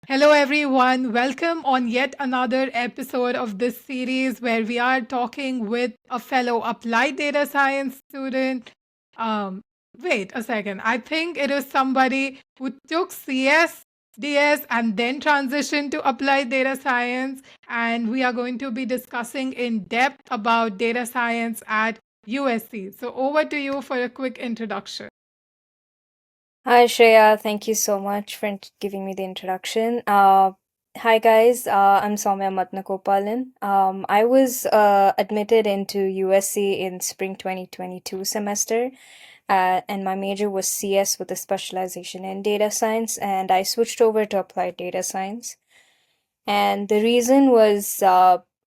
Hello, everyone. Welcome on yet another episode of this series where we are talking with a fellow applied data science student. Um, Wait a second. I think it is somebody who took CS, DS, and then transitioned to applied data science. And we are going to be discussing in depth about data science at USC. So, over to you for a quick introduction. Hi, Shreya. Thank you so much for giving me the introduction. Hi, guys. I'm Soumya Matnakopalan. I was admitted into USC in spring 2022 semester, and my major was CS with a specialization in data science, and I switched over to applied data science. And the reason was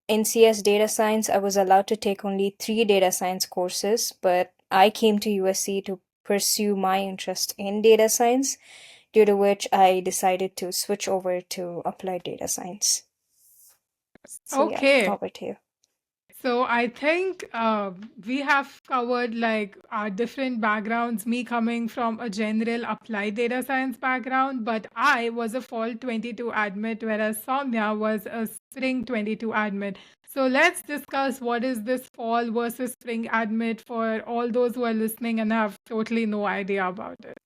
in CS data science, I was allowed to take only three data science courses, but I came to USC to pursue my interest in data science, due to which I decided to switch over to applied data science. So, yeah, Okay. over to you. So I think we have covered like our different backgrounds. Me coming from a general applied data science background, but I was a fall 22 admit, whereas Soumya was a spring 22 admit. So let's discuss what is this fall versus spring admit for all those who are listening and have totally no idea about it.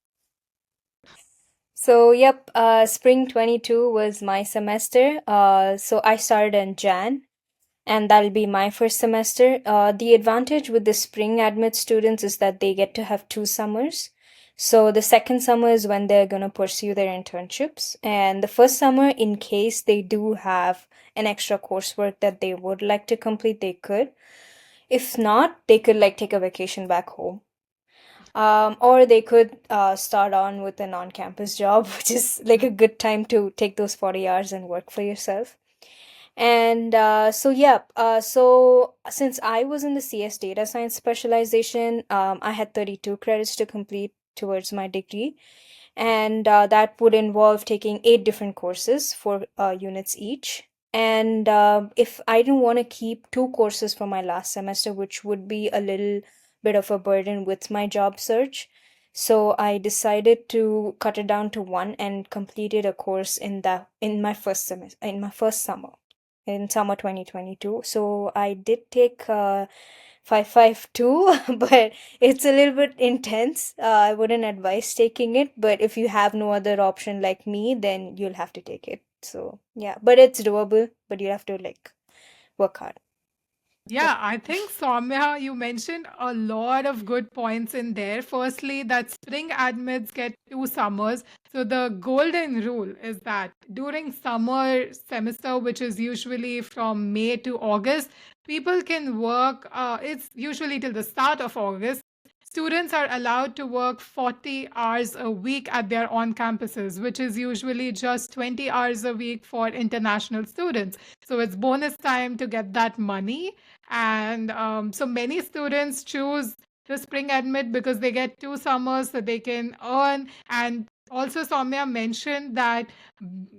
So, yep, spring 22 was my semester. So I started in Jan, and that'll be my first semester. The advantage with the spring admit students is that they get to have 2 summers. So the second summer is when they're going to pursue their internships, and the first summer, in case they do have an extra coursework that they would like to complete, they could. If not, they could like take a vacation back home. Or they could start on with an on-campus job, which is like a good time to take those 40 hours and work for yourself. And so since I was in the CS data science specialization, I had 32 credits to complete towards my degree. And that would involve taking 8 different courses, 4 units each. And if I didn't want to keep 2 courses for my last semester, which would be a little bit of a burden with my job search, so I decided to cut it down to one and completed a course in my first semester, in my first summer, in summer 2022. So I did take 552, but it's a little bit intense. I wouldn't advise taking it, but if you have no other option like me, then you'll have to take it. So yeah, but it's doable, but you have to like work hard. Yeah, Yep. I think Soumya, you mentioned a lot of good points in there. Firstly, that spring admits get 2 summers. So the golden rule is that during summer semester, which is usually from May to August, people can work. It's usually till the start of August. Students are allowed to work 40 hours a week at their on campuses, which is usually just 20 hours a week for international students. So it's bonus time to get that money, and so many students choose the spring admit because they get 2 summers that they can earn. And also, Soumya mentioned that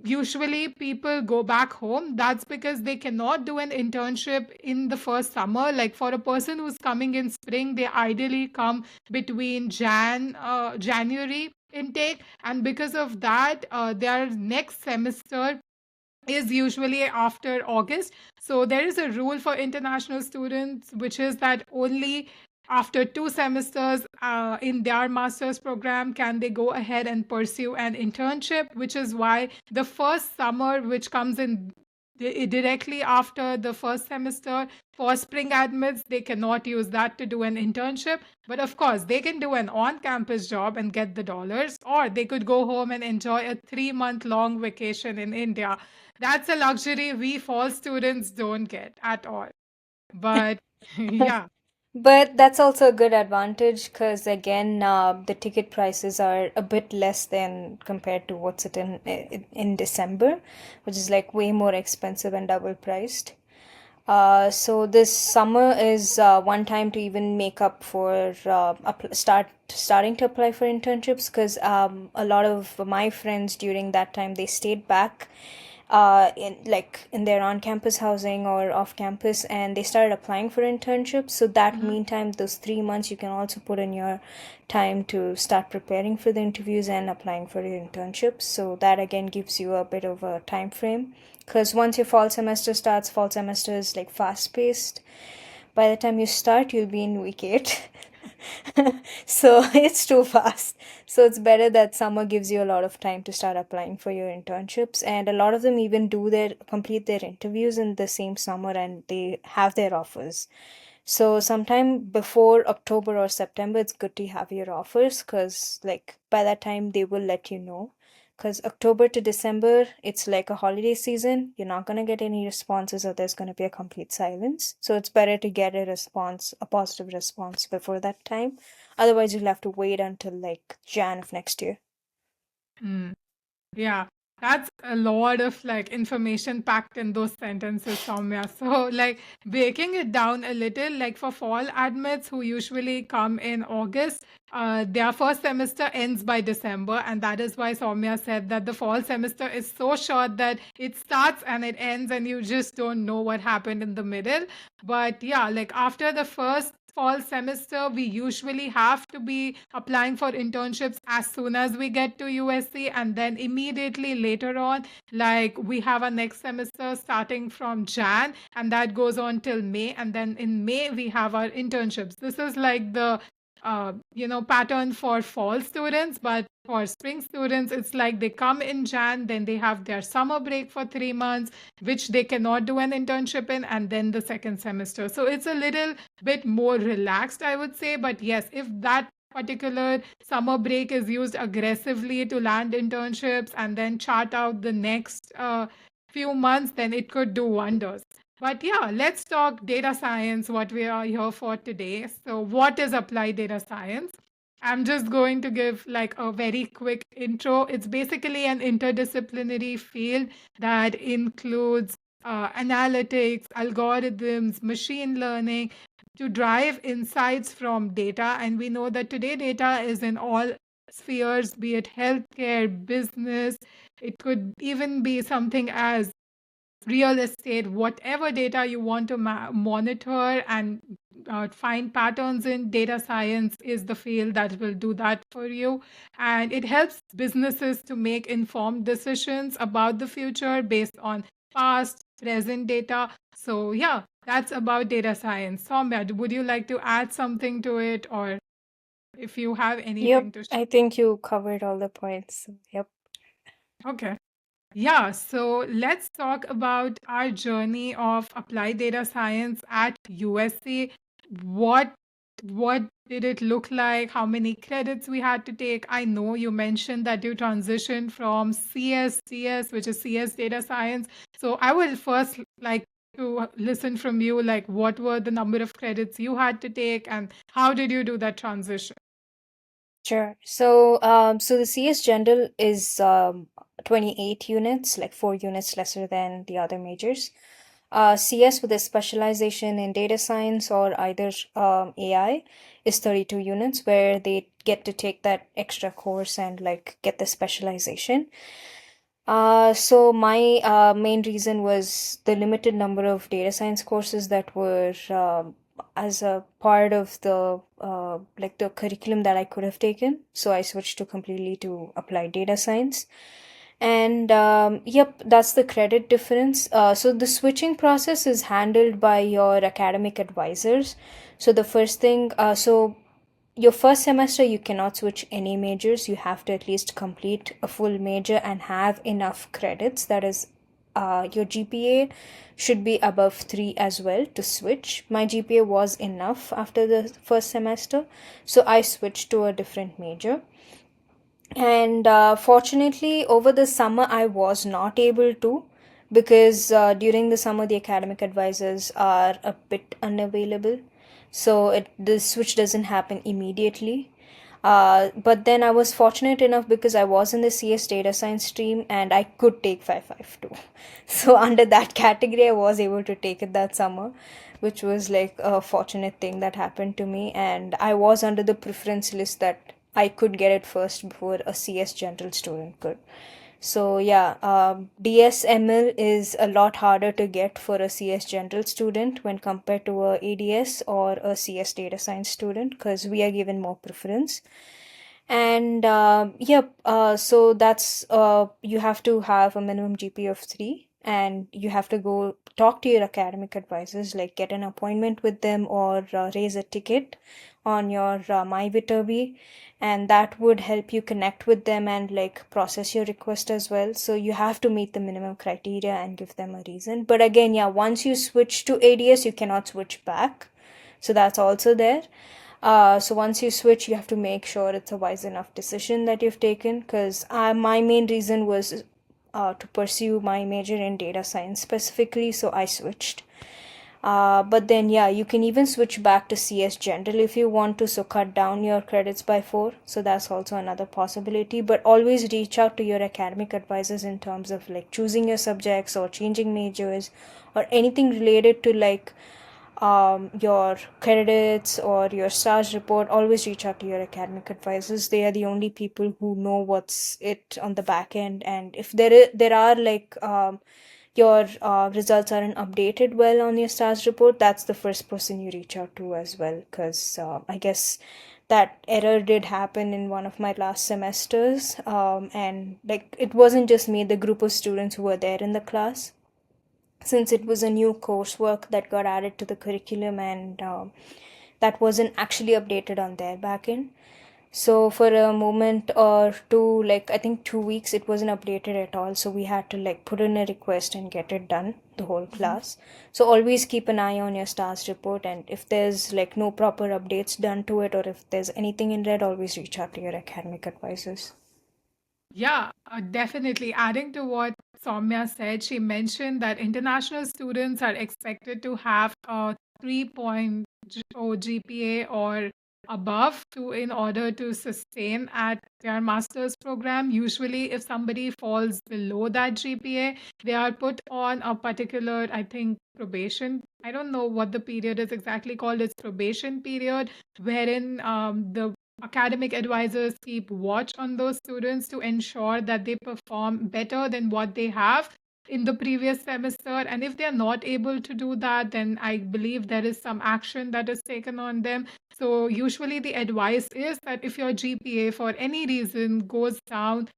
usually people go back home. That's because they cannot do an internship in the first summer. Like for a person who's coming in spring, they ideally come between January intake, and because of that, their next semester is usually after August. So there is a rule for international students, which is that only after 2 semesters in their master's program can they go ahead and pursue an internship, which is why the first summer, which comes in directly after the first semester for spring admits, they cannot use that to do an internship. But of course, they can do an on campus job and get the dollars, or they could go home and enjoy a 3 month long vacation in India. That's a luxury we fall students don't get at all. But yeah. But that's also a good advantage because again, the ticket prices are a bit less than compared to what's it in December, which is like way more expensive and double priced. So this summer is one time to even make up for starting to apply for internships, because a lot of my friends during that time they stayed back in their on-campus housing or off-campus, and they started applying for internships. So that meantime, those 3 months, you can also put in your time to start preparing for the interviews and applying for the internships. So that again gives you a bit of a time frame. Because once your fall semester starts, fall semester is like fast-paced. By the time you start, you'll be in week 8. So it's too fast. So it's better that summer gives you a lot of time to start applying for your internships. And a lot of them even complete their interviews in the same summer, and they have their offers. So sometime before October or September, it's good to have your offers, because like by that time they will let you know. Because October to December, it's like a holiday season. You're not going to get any responses, or there's going to be a complete silence. So it's better to get a response, a positive response before that time. Otherwise, you'll have to wait until like Jan of next year. Mm. Yeah, that's a lot of like information packed in those sentences, Soumya. So, like breaking it down a little, like for fall admits who usually come in August, their first semester ends by December, and that is why Soumya said that the fall semester is so short that it starts and it ends, and you just don't know what happened in the middle. But yeah, like after the first fall semester, we usually have to be applying for internships as soon as we get to USC, and then immediately later on, like we have our next semester starting from Jan, and that goes on till May, and then in May we have our internships. This is like the pattern for fall students, but for spring students, it's like they come in Jan, then they have their summer break for 3 months, which they cannot do an internship in, and then the second semester. So it's a little bit more relaxed, I would say. But yes, if that particular summer break is used aggressively to land internships and then chart out the next few months, then it could do wonders. But yeah, let's talk data science, what we are here for today. So, what is applied data science? I'm just going to give like a very quick intro. It's basically an interdisciplinary field that includes analytics, algorithms, machine learning to drive insights from data. And we know that today data is in all spheres, be it healthcare, business. It could even be something as real estate, whatever data you want to monitor and find patterns in. Data science is the field that will do that for you. And it helps businesses to make informed decisions about the future based on past, present data. So, yeah, that's about data science. Soumya, would you like to add something to it, or if you have Yep, anything to I think you covered all the points. Yep. Okay. Yeah, so let's talk about our journey of applied data science at USC. What what did it look like? How many credits we had to take? I know you mentioned that you transitioned from CS, which is CS data science. So I will first like to listen from you, like what were the number of credits you had to take and how did you do that transition? Sure. So the CS General is 28 units, like 4 units lesser than the other majors. CS with a specialization in data science or either AI is 32 units, where they get to take that extra course and like get the specialization. So my main reason was the limited number of data science courses that were as a part of the like the curriculum that I could have taken. So I switched to completely to applied data science. And yep, that's the credit difference. So the switching process is handled by your academic advisors. So the first thing, your first semester, you cannot switch any majors. You have to at least complete a full major and have enough credits. That is, your GPA should be above 3 as well to switch. My GPA was enough after the first semester, so I switched to a different major. And fortunately, over the summer, I was not able to, because during the summer, the academic advisors are a bit unavailable. So the switch doesn't happen immediately. But then I was fortunate enough because I was in the CS data science stream and I could take 552. So under that category, I was able to take it that summer, which was like a fortunate thing that happened to me. And I was under the preference list that I could get it first before a CS general student could. So yeah, DSML is a lot harder to get for a CS general student when compared to a ADS or a CS data science student, because we are given more preference. And yep, so that's you have to have a minimum GPA of 3, and you have to go talk to your academic advisors, like get an appointment with them or raise a ticket on your MyVitaB, and that would help you connect with them and like process your request as well. So you have to meet the minimum criteria and give them a reason. But again, yeah, once you switch to ADS, you cannot switch back. So that's also there. So once you switch, you have to make sure it's a wise enough decision that you've taken. Because my main reason was to pursue my major in data science specifically, so I switched. But then, yeah, you can even switch back to CS General if you want to, so cut down your credits by 4. So that's also another possibility. But always reach out to your academic advisors in terms of like choosing your subjects or changing majors or anything related to like your credits or your stars report. Always reach out to your academic advisors. They are the only people who know what's it on the back end. And if there are like your results aren't updated well on your stars report, that's the first person you reach out to as well, because I guess that error did happen in one of my last semesters. And like it wasn't just me, the group of students who were there in the class, since it was a new coursework that got added to the curriculum, and that wasn't actually updated on their backend. So for a moment or two, like I think 2 weeks, it wasn't updated at all. So we had to like put in a request and get it done, the whole class. So always keep an eye on your stars report, and if there's like no proper updates done to it, or if there's anything in red, always reach out to your academic advisors. Yeah, definitely. Adding to what Soumya said, she mentioned that international students are expected to have a 3.0 GPA or above to in order to sustain at their master's program. Usually, if somebody falls below that GPA, they are put on a particular, I think, probation. I don't know what the period is exactly called. It's probation period, wherein the academic advisors keep watch on those students to ensure that they perform better than what they have in the previous semester. And if they're not able to do that, then I believe there is some action that is taken on them. So, usually, the advice is that if your GPA for any reason goes down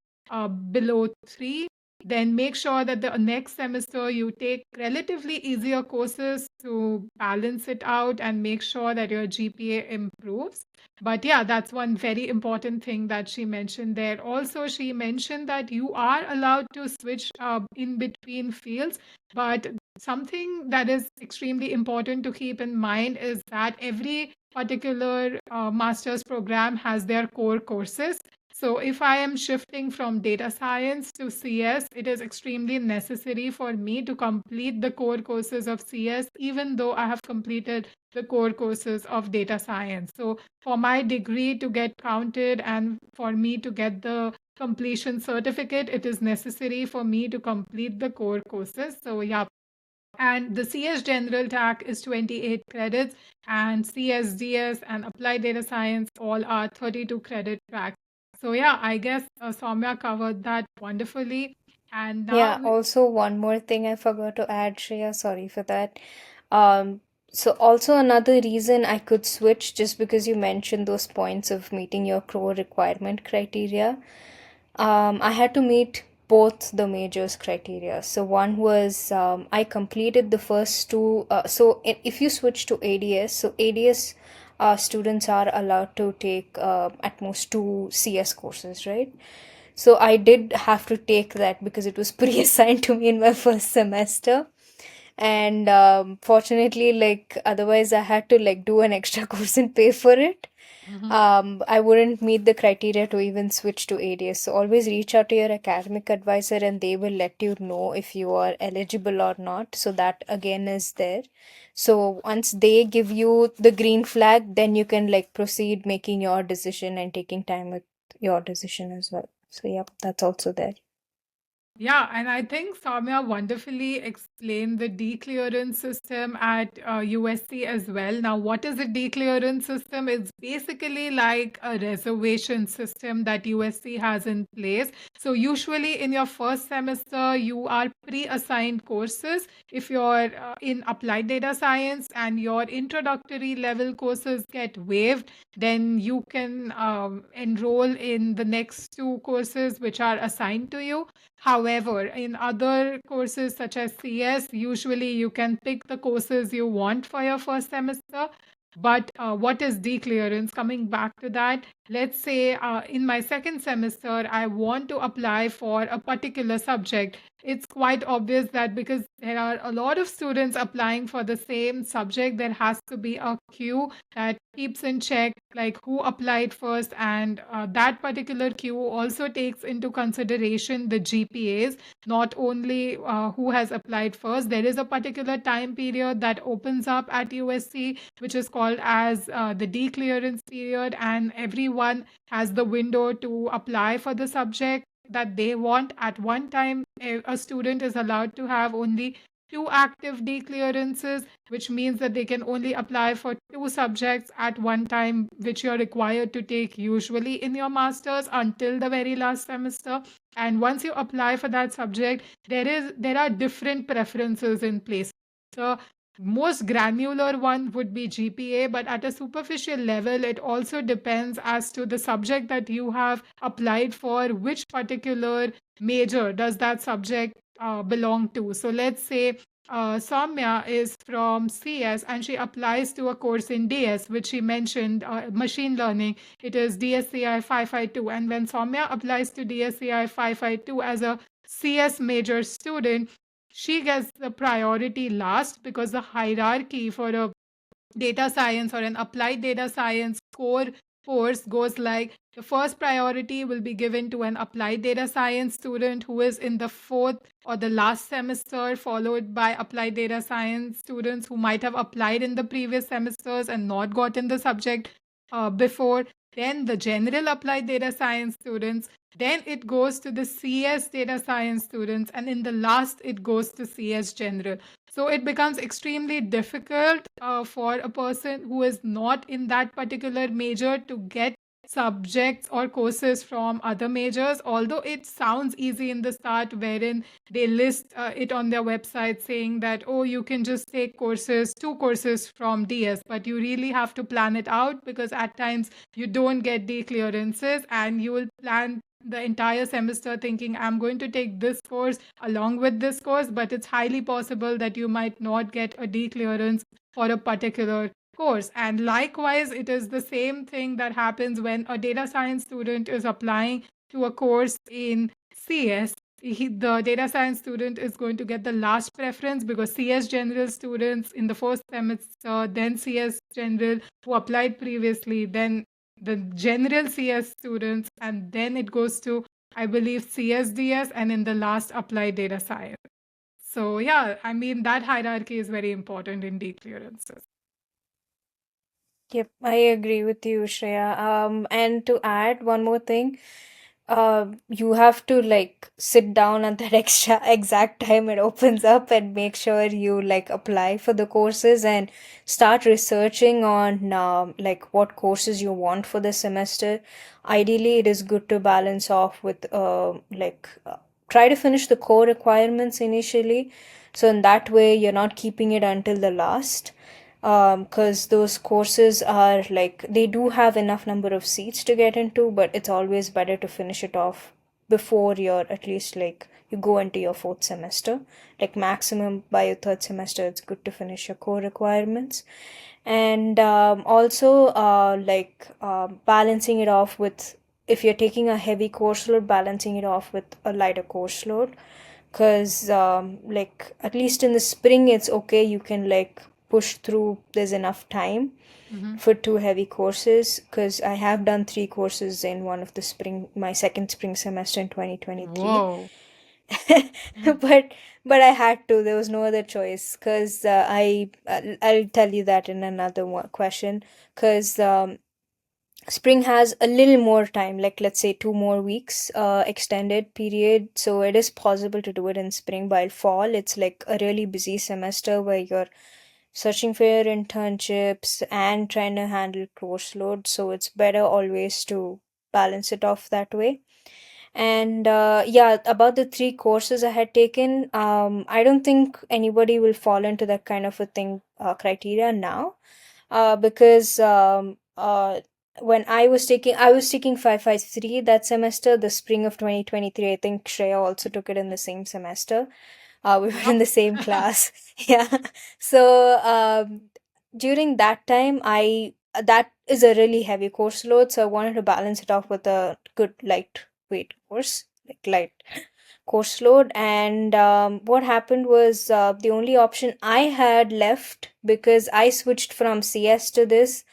below 3, then make sure that the next semester you take relatively easier courses to balance it out and make sure that your GPA improves. But yeah, that's one very important thing that she mentioned there. Also, she mentioned that you are allowed to switch in between fields, but something that is extremely important to keep in mind is that every particular master's program has their core courses. So, if I am shifting from data science to CS, it is extremely necessary for me to complete the core courses of CS, even though I have completed the core courses of data science. So, for my degree to get counted and for me to get the completion certificate, it is necessary for me to complete the core courses. So, yeah. And the CS General TAC is 28 credits, and CSDS and Applied Data Science all are 32 credit tracks. So, yeah, I guess Soumya covered that wonderfully. And now, Yeah, also one more thing I forgot to add, Shreya, sorry for that. Um, so also another reason I could switch, just because you mentioned those points of meeting your core requirement criteria. I had to meet both the majors criteria. So one was I completed the first two. So if you switch to ADS, so ADS students are allowed to take at most two CS courses, right? So I did have to take that because it was pre-assigned to me in my first semester. And fortunately, like otherwise I had to like do an extra course and pay for it. Mhm. I wouldn't meet the criteria to even switch to ADS. So always reach out to your academic advisor and they will let you know if you are eligible or not. So that again is there. So once they give you the green flag, then you can like proceed making your decision and taking time with your decision as well. So yep, that's also there. Yeah, and I think Soumya wonderfully explained the declearance system at USC as well. Now, what is a declearance system? It's basically like a reservation system that USC has in place. So, usually in your first semester, you are pre assigned courses. If you're in applied data science and your introductory level courses get waived, then you can enroll in the next two courses which are assigned to you. However, in other courses such as CS, usually you can pick the courses you want for your first semester. But what is declearance? Coming back to that, let's say in my second semester, I want to apply for a particular subject. It's quite obvious that because there are a lot of students applying for the same subject, there has to be a queue that keeps in check like who applied first, and that particular queue also takes into consideration the GPAs, not only who has applied first. There is a particular time period that opens up at USC which is called as the declearance period, and everyone has the window to apply for the subject that they want at one time. A student is allowed to have only two active declearances, which means that they can only apply for two subjects at one time, which you're required to take usually in your master's until the very last semester. And once you apply for that subject, there are different preferences in place. The most granular one would be GPA, but at a superficial level, it also depends as to the subject that you have applied for, which particular major does that subject belong to. So let's say Soumya is from CS and she applies to a course in DS, which she mentioned, machine learning. It is DSCI 552. And when Soumya applies to DSCI 552 as a CS major student, she gets the priority last because the hierarchy for a data science or an applied data science core course goes like the first priority will be given to an applied data science student who is in the fourth or the last semester, followed by applied data science students who might have applied in the previous semesters and not gotten the subject before, then the general applied data science students, then it goes to the CS data science students, and in the last it goes to CS general. So it becomes extremely difficult for a person who is not in that particular major to get subjects or courses from other majors, although it sounds easy in the start, wherein they list it on their website saying that, oh, you can just take courses, two courses from DS, but you really have to plan it out because at times you don't get the clearances and you will plan the entire semester thinking I'm going to take this course along with this course, but it's highly possible that you might not get a D clearance for a particular course. And likewise, it is the same thing that happens when a data science student is applying to a course in CS. The data science student is going to get the last preference because CS general students in the first semester, then CS general who applied previously, then the general CS students, and then it goes to, I believe, CSDS, and in the last, applied data science. So, yeah, I mean, that hierarchy is very important in deep clearances. Yep, I agree with you, Shreya. And to add one more thing, you have to like sit down at that extra exact time it opens up and make sure you like apply for the courses and start researching on like what courses you want for the semester. Ideally, it is good to balance off with try to finish the core requirements initially, so in that way you're not keeping it until the last, because those courses are like they do have enough number of seats to get into, but it's always better to finish it off before you're at least like you go into your fourth semester. Like maximum by your third semester, it's good to finish your core requirements. And also balancing it off with, if you're taking a heavy course load, balancing it off with a lighter course load, because like at least in the spring it's okay, you can like push through, there's enough time Mhm. for two heavy courses, because I have done three courses in one of the spring, my second spring semester in 2023. Whoa. Mm. but I had to, there was no other choice, because I'll tell you that in another question, because Spring has a little more time, like let's say 2 more weeks, extended period. So it is possible to do it in spring. While fall, it's like a really busy semester where you're searching for your internships and trying to handle course load. So it's better always to balance it off that way. And yeah, about the 3 courses I had taken, I don't think anybody will fall into that kind of a thing criteria now, because when I was taking 553 that semester, the spring of 2023. I think Shreya also took it in the same semester. We were Yep. in the same class. Yeah. So during that time, I that is a really heavy course load, so I wanted to balance it off with a good lightweight course, like light course load. And what happened was, the only option I had left, because I switched from CS to this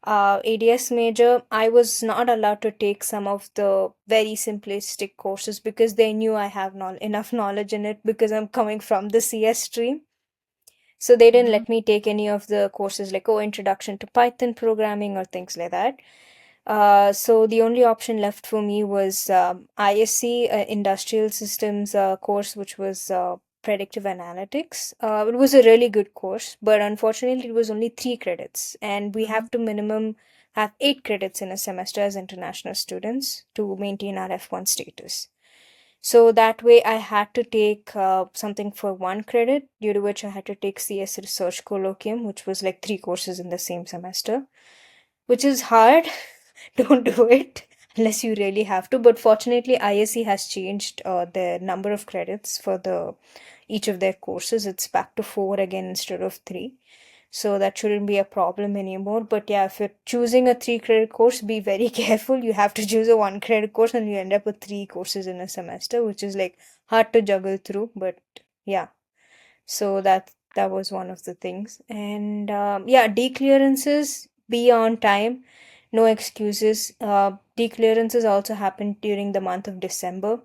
ADS major, I was not allowed to take some of the very simplistic courses because they knew I have enough knowledge in it because I'm coming from the CS stream. So they didn't Mhm. let me take any of the courses like, oh, introduction to Python programming or things like that. So the only option left for me was ISC, Industrial Systems course, which was predictive analytics. It was a really good course, but unfortunately, it was only 3 credits, and we Mhm. have to minimum have 8 credits in a semester as international students to maintain our F1 status. So that way, I had to take something for 1 credit, due to which I had to take CS Research Colloquium, which was like 3 courses in the same semester, which is hard. Don't do it unless you really have to. But fortunately, ISC has changed the number of credits for the each of their courses. It's back to 4 again instead of 3. So that shouldn't be a problem anymore. But yeah, if you're choosing a 3 credit course, be very careful. You have to choose a 1 credit course and you end up with 3 courses in a semester, which is like hard to juggle through. But yeah, so that was one of the things. And yeah, declearances, be on time, no excuses. Declearances also happened during the month of December.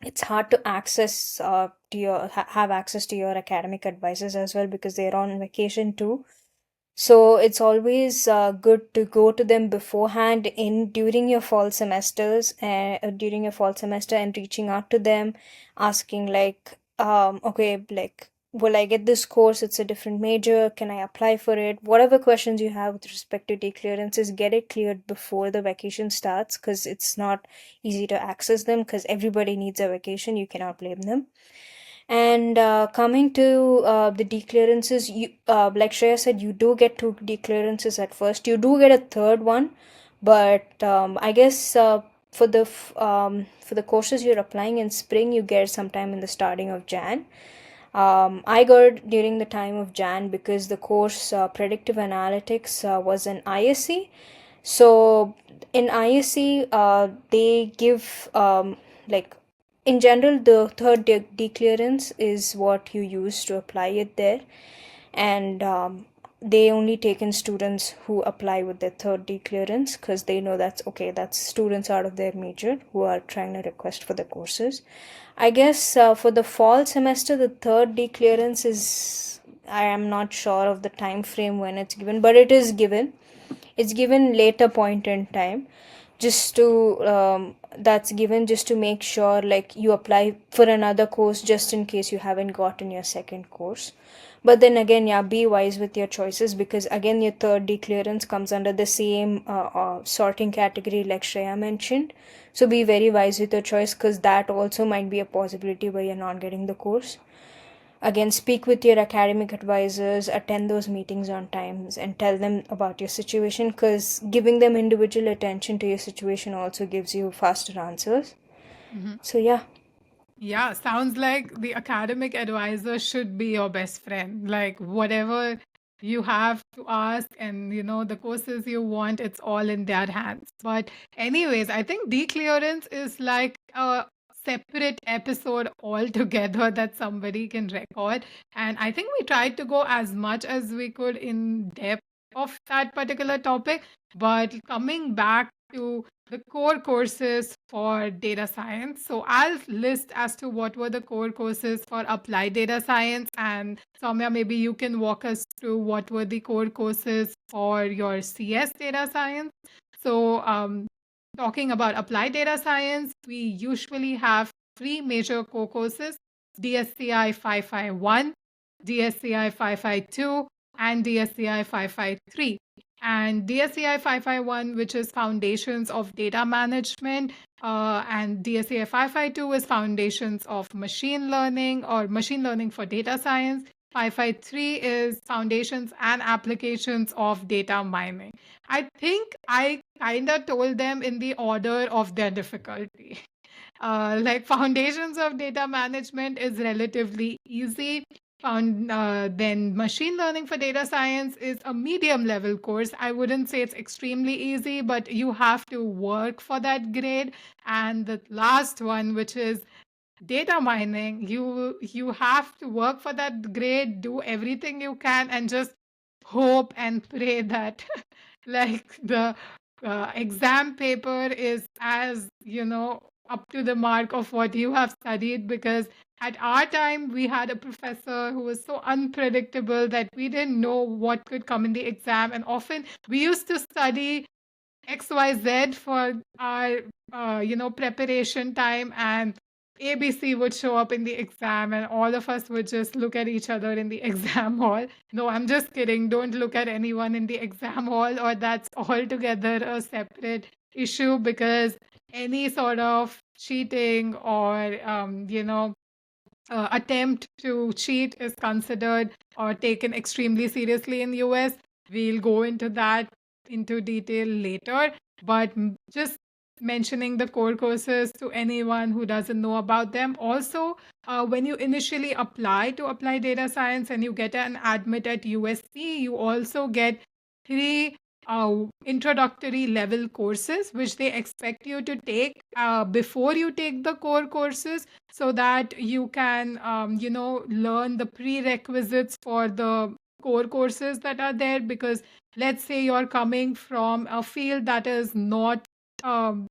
It's hard to access have access to your academic advisors as well because they're on vacation too. So it's always good to go to them beforehand in during your fall semesters, during your fall semester, and reaching out to them, asking like, okay, like, will I get this course? It's a different major. Can I apply for it? Whatever questions you have with respect to declearances, get it cleared before the vacation starts, because it's not easy to access them because everybody needs a vacation. You cannot blame them. And coming to the declearances, like Shreya said, you do get 2 declearances at first. You do get a third one, but I guess for the courses you're applying in spring, you get sometime in the starting of Jan. I got it during the time of Jan because the course predictive analytics was in ISC. So in ISC, they give like in general, the third declearance is what you use to apply it there, and they only take in students who apply with their third declearance because they know that's okay. That's students out of their major who are trying to request for the courses. I guess for the fall semester, the third declearance is, I am not sure of the time frame when it's given, but it is given. It's given later point in time, just to that's given just to make sure like you apply for another course just in case you haven't gotten your second course. But then again, yeah, be wise with your choices because again, your third declearance comes under the same sorting category like Shreya mentioned. So be very wise with your choice because that also might be a possibility where you're not getting the course. Again, speak with your academic advisors, attend those meetings on times, and tell them about your situation because giving them individual attention to your situation also gives you faster answers. Mhm. So, yeah. Yeah, sounds like the academic advisor should be your best friend. Like whatever you have to ask and the courses you want, it's all in their hands. But anyways, I think declearance is like a separate episode altogether that somebody can record. And I think we tried to go as much as we could in depth of that particular topic. But coming back to the core courses for data science. So I'll list as to what were the core courses for applied data science. And Soumya, maybe you can walk us through what were the core courses for your CS data science. So, talking about applied data science, we usually have three major core courses: DSCI 551, DSCI 552, and DSCI 553. And DSCI 551, which is Foundations of Data Management, and DSCI 552 is Foundations of Machine Learning or Machine Learning for Data Science. 553 is Foundations and Applications of Data Mining. I think I kind of told them in the order of their difficulty. Like Foundations of Data Management is relatively easy. Then Machine Learning for Data Science is a medium level course. I wouldn't say it's extremely easy, but you have to work for that grade. And the last one, which is data mining, you have to work for that grade, do everything you can, and just hope and pray that like the exam paper is as up to the mark of what you have studied, because at our time we had a professor who was so unpredictable that we didn't know what could come in the exam, and often we used to study XYZ for our preparation time, and ABC would show up in the exam, and all of us would just look at each other in the exam hall. No, I'm just kidding. Don't look at anyone in the exam hall, or that's altogether a separate issue, because any sort of cheating or attempt to cheat is considered or taken extremely seriously in the US. We'll go into that into detail later, but just mentioning the core courses to anyone who doesn't know about them. Also, when you initially apply to apply data science and you get an admit at USC, you also get three introductory level courses which they expect you to take before you take the core courses, so that you can learn the prerequisites for the core courses that are there. Because let's say you're coming from a field that is not um,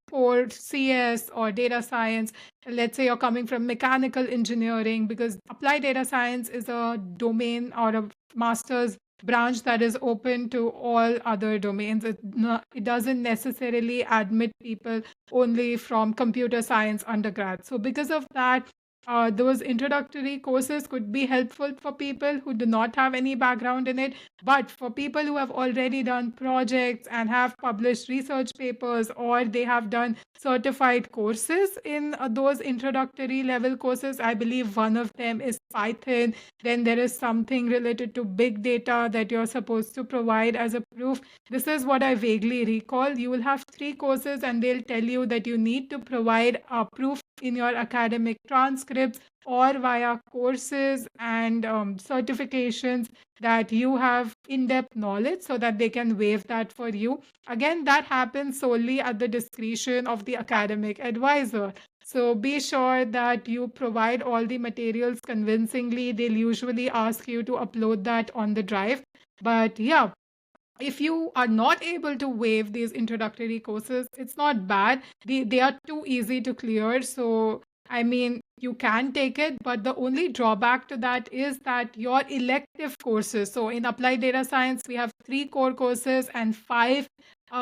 for CS or data science. Let's say you're coming from mechanical engineering, because applied data science is a domain or a master's branch that is open to all other domains. It doesn't necessarily admit people only from computer science undergrad. So because of that, those introductory courses could be helpful for people who do not have any background in it. But for people who have already done projects and have published research papers, or they have done certified courses in those introductory level courses, I believe one of them is Python. Then there is something related to big data that you're supposed to provide as a proof. This is what I vaguely recall. You will have three courses, and they'll tell you that you need to provide a proof in your academic transcripts or via courses and certifications that you have in-depth knowledge, so that they can waive that for you. Again, that happens solely at the discretion of the academic advisor. So be sure that you provide all the materials convincingly. They'll usually ask you to upload that on the drive. But yeah, if you are not able to waive these introductory courses, it's not bad. They are too easy to clear. So, I mean, you can take it, but the only drawback to that is that your elective courses. So, in applied data science, we have three core courses and five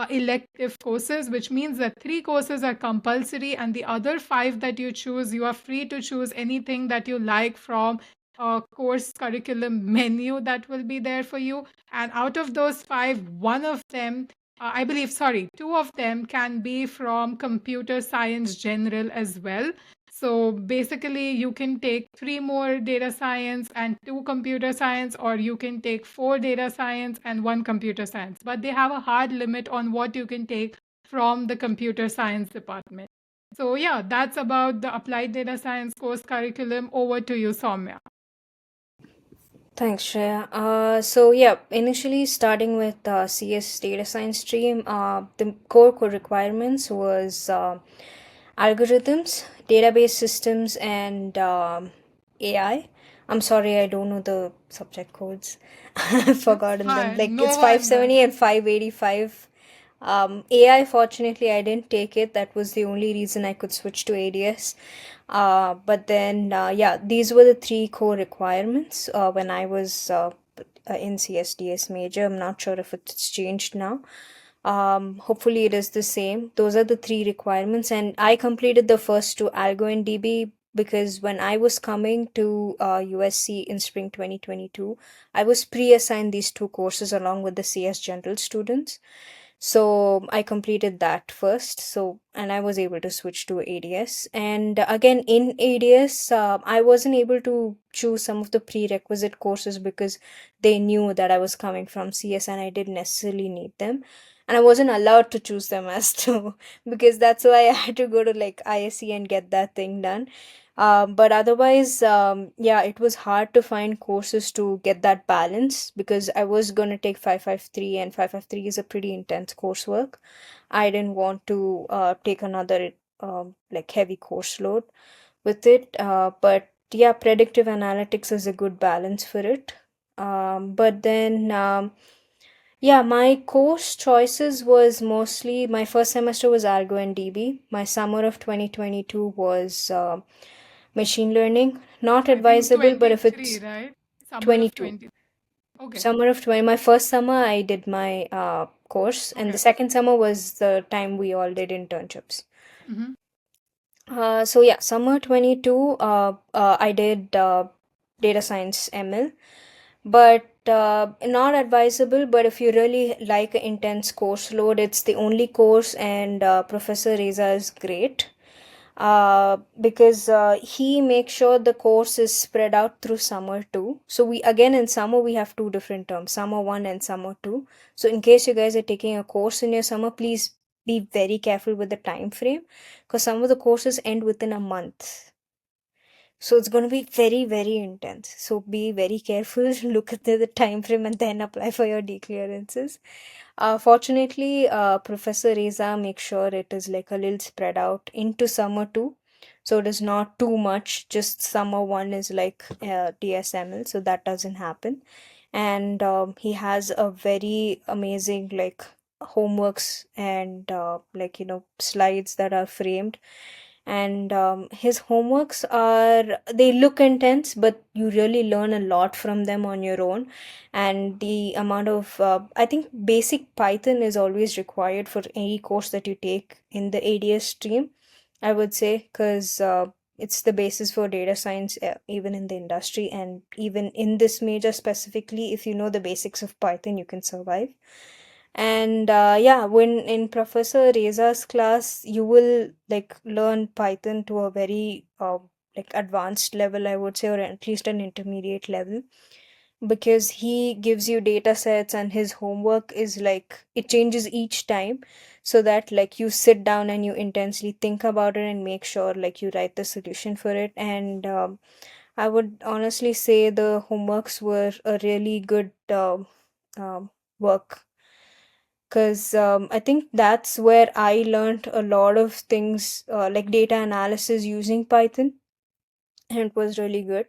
elective courses, which means that three courses are compulsory, and the other five that you choose, you are free to choose anything that you like from a course curriculum menu that will be there for you. And out of those five, one of them, I believe, sorry, two of them can be from computer science general as well. So basically, you can take three more data science and two computer science, or you can take four data science and one computer science. But they have a hard limit on what you can take from the computer science department. So yeah, that's about the applied data science course curriculum. Over to you, Soumya. Thanks, Shreya. So yeah, initially starting with CS data science stream, the core requirements was algorithms, database systems, and AI. I'm sorry, I don't know the subject codes. I've It's forgotten them. fine. Like No it's one does. 570 and 585. AI, fortunately, I didn't take it. That was the only reason I could switch to ADS. But then, yeah, these were the three core requirements when I was in CSDS major. I'm not sure if it's changed now. Hopefully it is the same. Those are the three requirements, and I completed the first two, Algo and DB, because when I was coming to USC in spring 2022, I was pre-assigned these two courses along with the CS general students. So I completed that first. So, and I was able to switch to ADS. And again, in ADS, I wasn't able to choose some of the prerequisite courses because they knew that I was coming from CS and I didn't necessarily need them. And I wasn't allowed to choose them as to because that's why I had to go to like ISC and get that thing done. But otherwise, yeah, it was hard to find courses to get that balance because I was going to take 553, and 553 is a pretty intense coursework. I didn't want to take another like heavy course load with it. But yeah, predictive analytics is a good balance for it. But then, yeah, my course choices was mostly my first semester was Algo and DB. My summer of 2022 was machine learning. Not I think advisable, but if 23, it's right? Summer of 22, 20. Okay. summer of 20, my first summer I did my course, and the Okay. second summer was the time we all did internships. Mm-hmm. So yeah, summer 22, I did data science ML, but not advisable. But if you really like an intense course load, it's the only course, and Professor Reza is great because he makes sure the course is spread out through summer too. So we again in summer we have two different terms, summer one and summer two. So in case you guys are taking a course in your summer, please be very careful with the time frame because some of the courses end within a month. So it's going to be very, very intense. So be very careful, look at the time frame, and then apply for your declearances. Fortunately, Professor Reza makes sure it is like a little spread out into summer two. So it is not too much, just summer one is like DSML, so that doesn't happen. And he has a very amazing like homeworks and like slides that are framed, and his homeworks are, they look intense but you really learn a lot from them on your own. And the amount of I think basic Python is always required for any course that you take in the ADS stream, I would say, because it's the basis for data science, even in the industry, and even in this major specifically, if you know the basics of Python you can survive. And yeah, when in Professor Reza's class, you will like learn Python to a very like advanced level, I would say, or at least an intermediate level, because he gives you data sets and his homework is like it changes each time, so that like you sit down and you intensely think about it and make sure like you write the solution for it. And I would honestly say the homeworks were a really good work, because I think that's where I learned a lot of things like data analysis using Python, and it was really good.